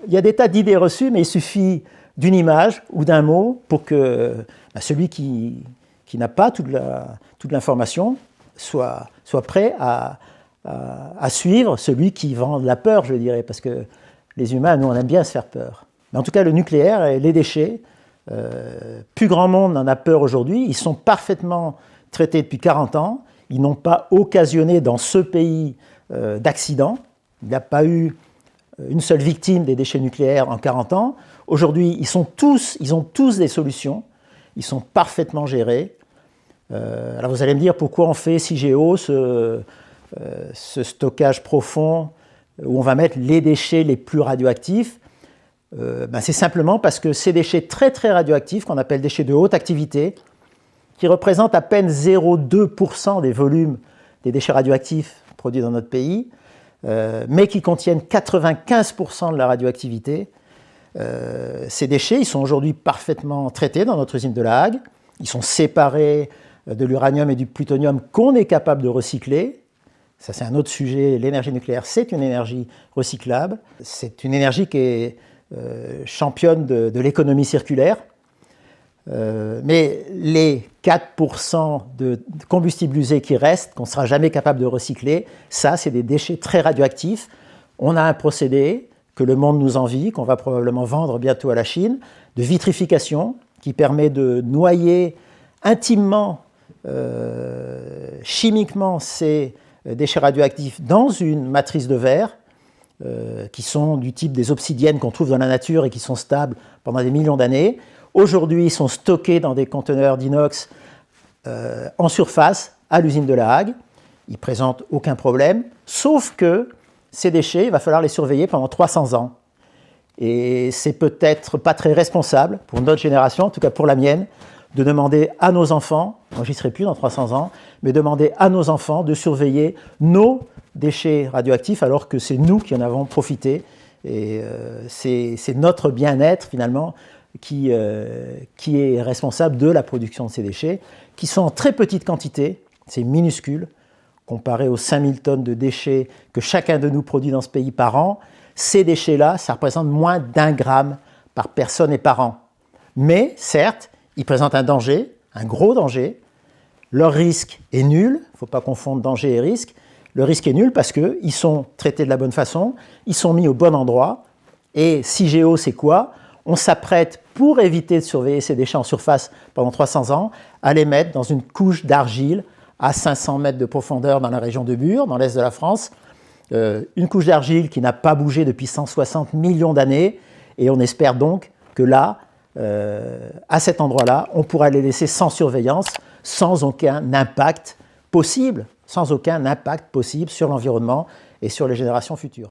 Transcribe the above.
il y a des tas d'idées reçues, mais il suffit d'une image ou d'un mot pour que celui qui n'a pas toute l'information soit prêt à suivre celui qui vend de la peur, je dirais, parce que les humains, nous, on aime bien se faire peur. Mais en tout cas, le nucléaire et les déchets, plus grand monde n'en a peur aujourd'hui. Ils sont parfaitement traités depuis 40 ans. Ils n'ont pas occasionné dans ce pays d'accident. Il n'y a pas eu une seule victime des déchets nucléaires en 40 ans. Aujourd'hui, ils ont tous des solutions. Ils sont parfaitement gérés. Alors vous allez me dire pourquoi on fait CIGEO, ce stockage profond où on va mettre les déchets les plus radioactifs. C'est simplement parce que ces déchets très très radioactifs, qu'on appelle déchets de haute activité, qui représentent à peine 0,2% des volumes des déchets radioactifs produits dans notre pays, mais qui contiennent 95% de la radioactivité. Ces déchets, ils sont aujourd'hui parfaitement traités dans notre usine de La Hague. Ils sont séparés de l'uranium et du plutonium qu'on est capable de recycler. Ça, c'est un autre sujet. L'énergie nucléaire, c'est une énergie recyclable. C'est une énergie qui est championne de l'économie circulaire. Mais les 4% de combustible usé qui restent, qu'on ne sera jamais capable de recycler, ça, c'est des déchets très radioactifs. On a un procédé que le monde nous envie, qu'on va probablement vendre bientôt à la Chine, de vitrification, qui permet de noyer intimement, chimiquement, ces déchets radioactifs dans une matrice de verre, qui sont du type des obsidiennes qu'on trouve dans la nature et qui sont stables pendant des millions d'années. Aujourd'hui, ils sont stockés dans des conteneurs d'inox en surface à l'usine de La Hague. Ils ne présentent aucun problème, sauf que ces déchets, il va falloir les surveiller pendant 300 ans. Et c'est peut-être pas très responsable pour notre génération, en tout cas pour la mienne, de demander à nos enfants, moi j'y serai plus dans 300 ans, mais demander à nos enfants de surveiller nos déchets radioactifs alors que c'est nous qui en avons profité. Et c'est notre bien-être finalement qui est responsable de la production de ces déchets, qui sont en très petite quantité, c'est minuscule, comparé aux 5000 tonnes de déchets que chacun de nous produit dans ce pays par an. Ces déchets-là, ça représente moins d'1 gramme par personne et par an. Mais, certes, ils présentent un danger, un gros danger. Leur risque est nul, il ne faut pas confondre danger et risque. Le risque est nul parce qu'ils sont traités de la bonne façon, ils sont mis au bon endroit. Et CIGEO, c'est quoi? On s'apprête, pour éviter de surveiller ces déchets en surface pendant 300 ans, à les mettre dans une couche d'argile à 500 mètres de profondeur dans la région de Bure, dans l'est de la France. Une couche d'argile qui n'a pas bougé depuis 160 millions d'années. Et on espère donc que là, à cet endroit-là, on pourra les laisser sans surveillance, sans aucun impact possible sur l'environnement et sur les générations futures.